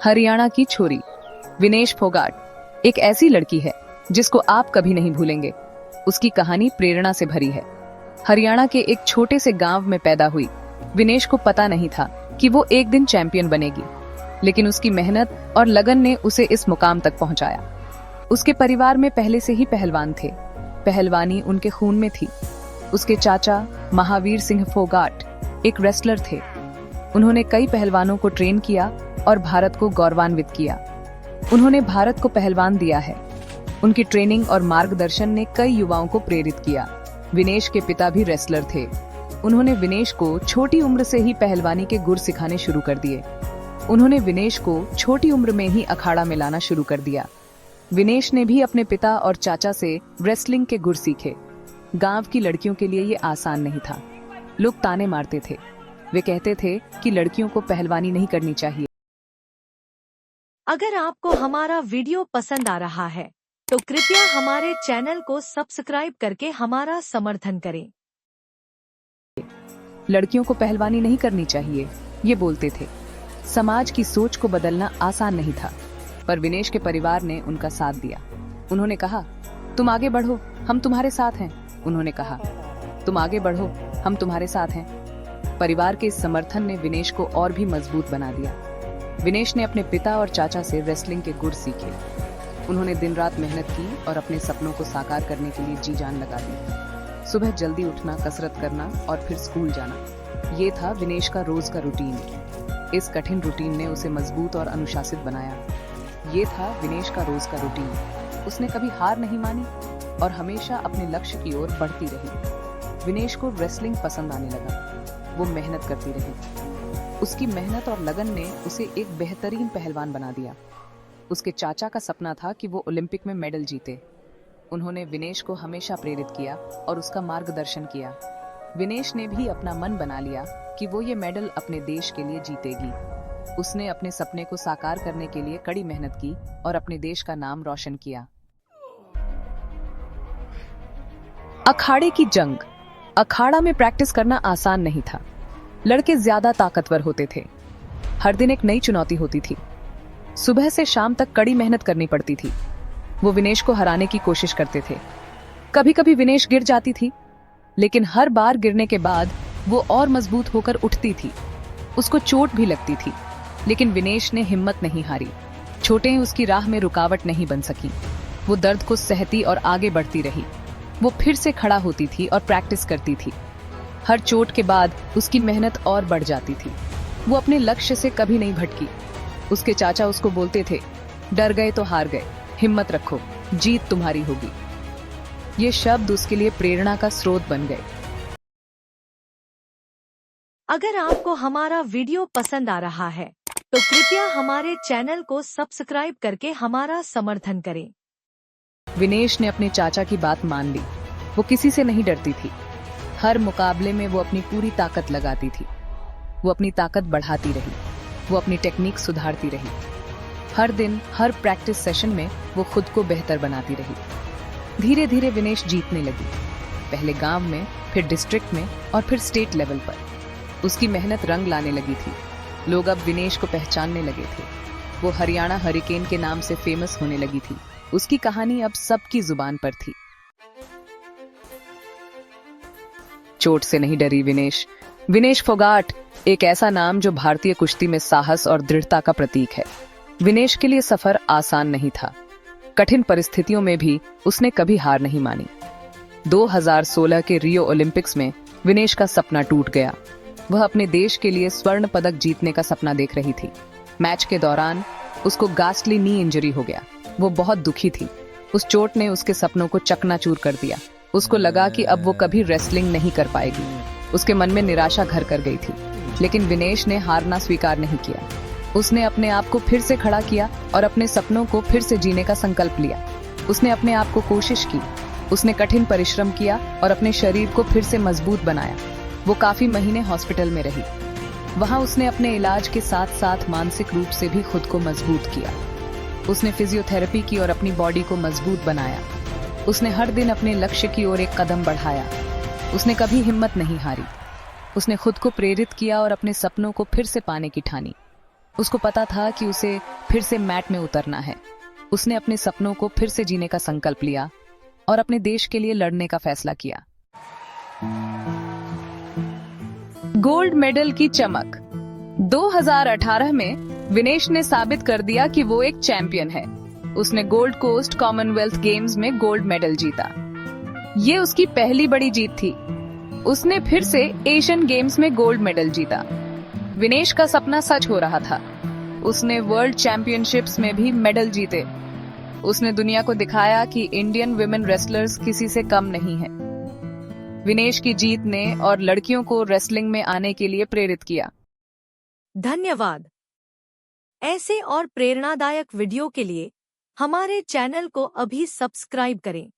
हरियाणा की छोरी विनेश फोगाट एक ऐसी लड़की है जिसको आप कभी नहीं भूलेंगे। उसकी कहानी प्रेरणा से भरी है। हरियाणा के एक छोटे से गांव में पैदा हुई विनेश को पता नहीं था कि वो एक दिन चैंपियन बनेगी, लेकिन उसकी मेहनत और लगन ने उसे इस मुकाम तक पहुंचाया। उसके परिवार में पहले से ही पहलवान थे। पहलवानी उनके खून में थी। उसके चाचा महावीर सिंह फोगाट एक रेसलर थे। उन्होंने कई पहलवानों को ट्रेन किया और भारत को गौरवान्वित किया। उन्होंने भारत को पहलवान दिया है। उनकी ट्रेनिंग और मार्गदर्शन ने कई युवाओं को प्रेरित किया। विनेश के पिता भी रेसलर थे। उन्होंने विनेश को छोटी उम्र से ही पहलवानी के गुर सिखाने शुरू कर दिए। उन्होंने विनेश को छोटी उम्र में ही अखाड़ा में लाना शुरू कर दिया। विनेश ने भी अपने पिता और चाचा से रेसलिंग के गुर सीखे। गांव की लड़कियों के लिए ये आसान नहीं था। लोग ताने मारते थे। वे कहते थे कि लड़कियों को पहलवानी नहीं करनी चाहिए। अगर आपको हमारा वीडियो पसंद आ रहा है तो कृपया हमारे चैनल को सब्सक्राइब करके हमारा समर्थन करें। लड़कियों को पहलवानी नहीं करनी चाहिए, ये बोलते थे। समाज की सोच को बदलना आसान नहीं था, पर विनेश के परिवार ने उनका साथ दिया। उन्होंने कहा, तुम आगे बढ़ो, हम तुम्हारे साथ हैं। उन्होंने कहा, तुम आगे बढ़ो, हम तुम्हारे साथ हैं। परिवार के इस समर्थन ने विनेश को और भी मजबूत बना दिया। विनेश ने अपने पिता और चाचा से रेसलिंग के गुर सीखे। उन्होंने दिन रात मेहनत की और अपने सपनों को साकार करने के लिए जी जान लगा दी। सुबह जल्दी उठना, कसरत करना और फिर स्कूल जाना, ये था विनेश का रोज का रूटीन। इस कठिन रूटीन ने उसे मजबूत और अनुशासित बनाया। ये था विनेश का रोज का रूटीन। उसने कभी हार नहीं मानी और हमेशा अपने लक्ष्य की ओर बढ़ती रही। विनेश को रेसलिंग पसंद आने लगा। वो मेहनत करती रही। उसकी मेहनत और लगन ने उसे एक बेहतरीन पहलवान बना दिया। उसके चाचा का सपना था कि वो ओलंपिक में मेडल जीते। उन्होंने विनेश को हमेशा प्रेरित किया और उसका मार्गदर्शन किया। विनेश ने भी अपना मन बना लिया कि वो ये मेडल अपने देश के लिए जीतेगी। उसने अपने सपने को साकार करने के लिए कड़ी मेहनत की और अपने देश का नाम रोशन किया। अखाड़े की जंग। अखाड़ा में प्रैक्टिस करना आसान नहीं था। लड़के ज्यादा ताकतवर होते थे। हर दिन एक नई चुनौती होती थी। सुबह से शाम तक कड़ी मेहनत करनी पड़ती थी। वो विनेश को हराने की कोशिश करते थे। कभी कभी विनेश गिर जाती थी, लेकिन हर बार गिरने के बाद वो और मजबूत होकर उठती थी। उसको चोट भी लगती थी, लेकिन विनेश ने हिम्मत नहीं हारी। चोटें उसकी राह में रुकावट नहीं बन सकी। वो दर्द को सहती और आगे बढ़ती रही। वो फिर से खड़ा होती थी और प्रैक्टिस करती थी। हर चोट के बाद उसकी मेहनत और बढ़ जाती थी। वो अपने लक्ष्य से कभी नहीं भटकी। उसके चाचा उसको बोलते थे, डर गए तो हार गए, हिम्मत रखो, जीत तुम्हारी होगी। ये शब्द उसके लिए प्रेरणा का स्रोत बन गए। अगर आपको हमारा वीडियो पसंद आ रहा है तो कृपया हमारे चैनल को सब्सक्राइब करके हमारा समर्थन करें। विनेश ने अपने चाचा की बात मान ली। वो किसी से नहीं डरती थी। हर मुकाबले में वो अपनी पूरी ताकत लगाती थी। वो अपनी ताकत बढ़ाती रही। वो अपनी टेक्निक सुधारती रही। हर दिन, हर प्रैक्टिस सेशन में वो खुद को बेहतर बनाती रही। धीरे धीरे विनेश जीतने लगी। पहले गांव में, फिर डिस्ट्रिक्ट में और फिर स्टेट लेवल पर। उसकी मेहनत रंग लाने लगी थी। लोग अब विनेश को पहचानने लगे थे। वो हरियाणा हरिकेन के नाम से फेमस होने लगी थी। उसकी कहानी अब सबकी जुबान पर थी। चोट से नहीं डरी विनेश। विनेश फोगाट एक ऐसा नाम जो भारतीय कुश्ती में साहस और दृढ़ता का प्रतीक है। विनेश के लिए सफर आसान नहीं था। कठिन परिस्थितियों में भी उसने कभी हार नहीं मानी। 2016 के रियो ओलंपिक्स में विनेश का सपना टूट गया। वह अपने देश के लिए स्वर्ण पदक जीतने का सपना देख रही थी। मैच के दौरान उसको गास्टली नी इंजरी हो गया। वो बहुत दुखी थी। उस चोट ने उसके सपनों को चकनाचूर कर दिया। उसको लगा कि अब वो कभी रेसलिंग नहीं कर पाएगी। उसके मन में निराशा घर कर गई थी। लेकिन विनेश ने हारना स्वीकार नहीं किया। उसने अपने आप को फिर से खड़ा किया और अपने सपनों को फिर से जीने का संकल्प लिया। उसने अपने आप को कोशिश की। उसने कठिन परिश्रम किया और अपने शरीर को फिर से मजबूत बनाया। वो काफी महीने हॉस्पिटल में रही। वहां उसने अपने इलाज के साथ साथ मानसिक रूप से भी खुद को मजबूत किया। उसने फिजियोथेरेपी की और अपनी बॉडी को मजबूत बनाया। उसने हर दिन अपने लक्ष्य की ओर एक कदम बढ़ाया। उसने कभी हिम्मत नहीं हारी। उसने खुद को प्रेरित किया और अपने सपनों को फिर से पाने की ठानी। उसको पता था कि उसे फिर से मैट में उतरना है। उसने अपने सपनों को फिर से जीने का संकल्प लिया और अपने देश के लिए लड़ने का फैसला किया। गोल्ड मेडल की चमक। 2018 में विनेश ने साबित कर दिया कि वो एक चैंपियन है। उसने गोल्ड कोस्ट कॉमनवेल्थ गेम्स में गोल्ड मेडल जीता। ये उसकी पहली बड़ी जीत थी। उसने फिर से एशियन गेम्स में गोल्ड मेडल जीता। विनेश का सपना सच हो रहा था। उसने वर्ल्ड चैंपियनशिप्स में भी मेडल जीते। उसने दुनिया को दिखाया कि इंडियन विमेन रेसलर्स किसी से कम नहीं है। विनेश की जीत ने और लड़कियों को रेसलिंग में आने के लिए प्रेरित किया। धन्यवाद। ऐसे और प्रेरणादायक वीडियो के लिए हमारे चैनल को अभी सब्सक्राइब करें।